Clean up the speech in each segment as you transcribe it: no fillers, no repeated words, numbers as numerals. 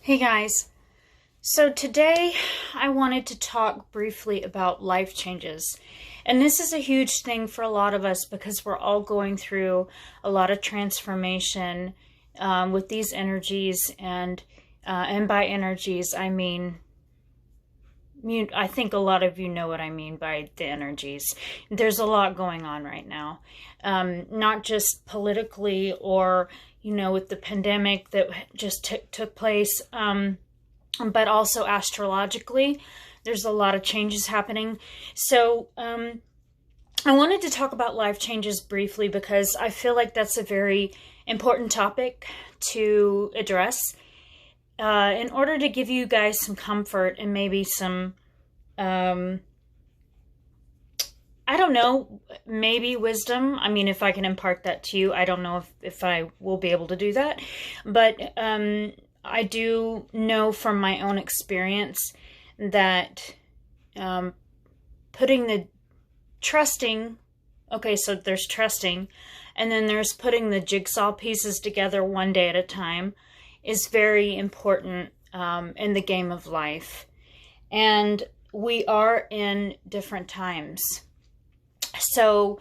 Hey guys, so today I wanted to talk briefly about life changes. And this is a huge thing for a lot of us because we're all going through a lot of transformation with these energies. And by energies, I mean, I think a lot of you know what I mean by the energies. There's a lot going on right now, not just politically or with the pandemic that just took place, but also astrologically. There's a lot of changes happening. So I wanted to talk about life changes briefly because I feel like that's a very important topic to address in order to give you guys some comfort and maybe some, I don't know, maybe wisdom. I mean, if I can impart that to you, I don't know if I will be able to do that. But I do know from my own experience that putting the trusting, okay, so there's trusting, and then there's putting the jigsaw pieces together one day at a time is very important in the game of life. And we are in different times. So,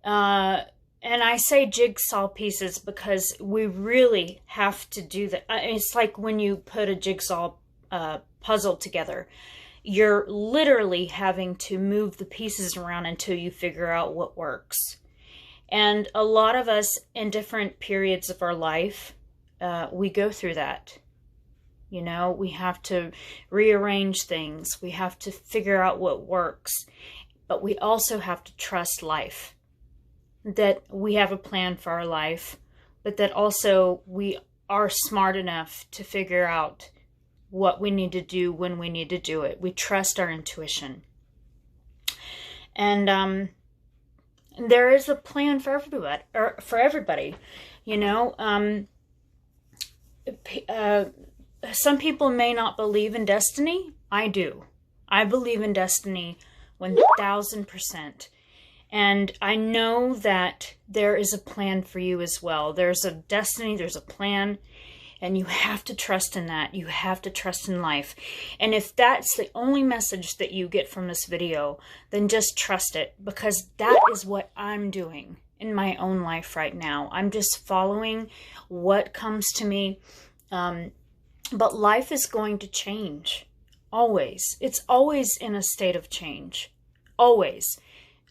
and I say jigsaw pieces because we really have to do that. It's like when you put a jigsaw puzzle together, you're literally having to move the pieces around until you figure out what works. And a lot of us in different periods of our life, we go through that. We have to rearrange things. We have to figure out what works. But we also have to trust life. That we have a plan for our life. But that also we are smart enough to figure out what we need to do when we need to do it. We trust our intuition. And there is a plan for everybody. Some people may not believe in destiny. I do. I believe in destiny 1000%. And I know that there is a plan for you as well. There's a destiny, there's a plan, and you have to trust in that. You have to trust in life. And if that's the only message that you get from this video, then just trust it, because that is what I'm doing in my own life right now. I'm just following what comes to me. But life is going to change. Always. It's always in a state of change. Always.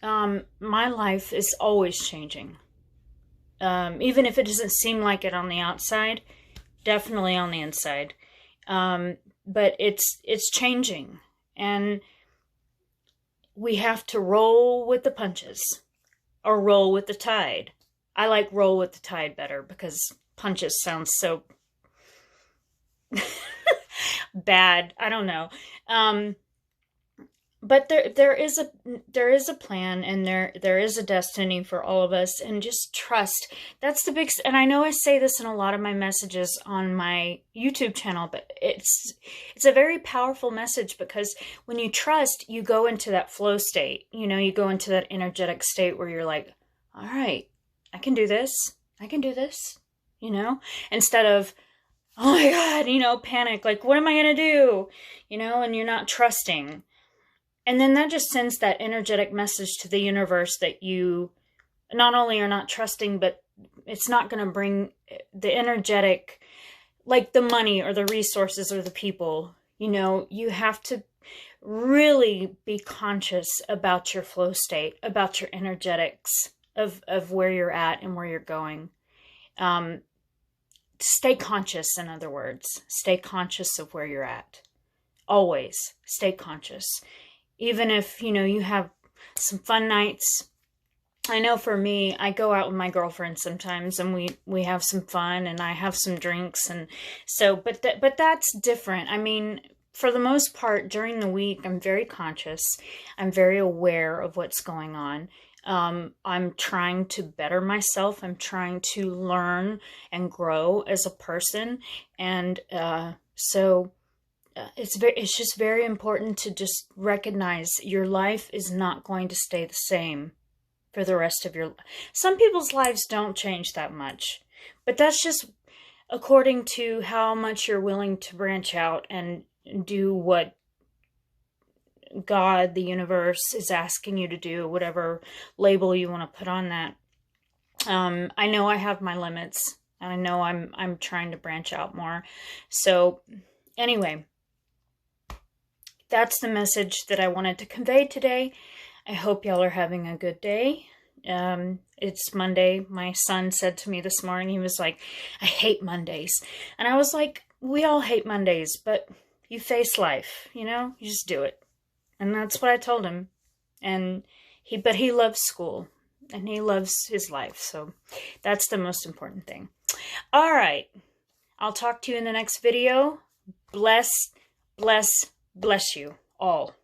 My life is always changing. Even if it doesn't seem like it on the outside, definitely on the inside. But it's changing. And we have to roll with the punches. Or roll with the tide. I like roll with the tide better because punches sounds so bad. I don't know. But there is a plan, and there is a destiny for all of us, and just trust. That's the big, and I know I say this in a lot of my messages on my YouTube channel, but it's a very powerful message, because when you trust, you go into that flow state. You go into that energetic state where you're like, all right, I can do this. I can do this. Instead of, oh my God, panic, like, what am I going to do? And you're not trusting. And then that just sends that energetic message to the universe that you not only are not trusting, but it's not going to bring the energetic, like the money or the resources or the people. You have to really be conscious about your flow state, about your energetics of where you're at and where you're going. Stay conscious, in other words. Stay conscious of where you're at. Always stay conscious. Even if, you have some fun nights. I know for me, I go out with my girlfriend sometimes, and we have some fun, and I have some drinks. And so, but that's different. I mean, for the most part, during the week, I'm very conscious. I'm very aware of what's going on. I'm trying to better myself. I'm trying to learn and grow as a person. And so it's just very important to just recognize your life is not going to stay the same for the rest of your life. Some people's lives don't change that much, but that's just according to how much you're willing to branch out and do what God, the universe, is asking you to do, whatever label you want to put on that. I know I have my limits, and I know I'm trying to branch out more. So anyway, that's the message that I wanted to convey today. I hope y'all are having a good day. It's Monday. My son said to me this morning, he was like, I hate Mondays. And I was like, we all hate Mondays, but you face life, you know, you just do it. And that's what I told him. And but he loves school and he loves his life. So that's the most important thing. All right. I'll talk to you in the next video. Bless you all.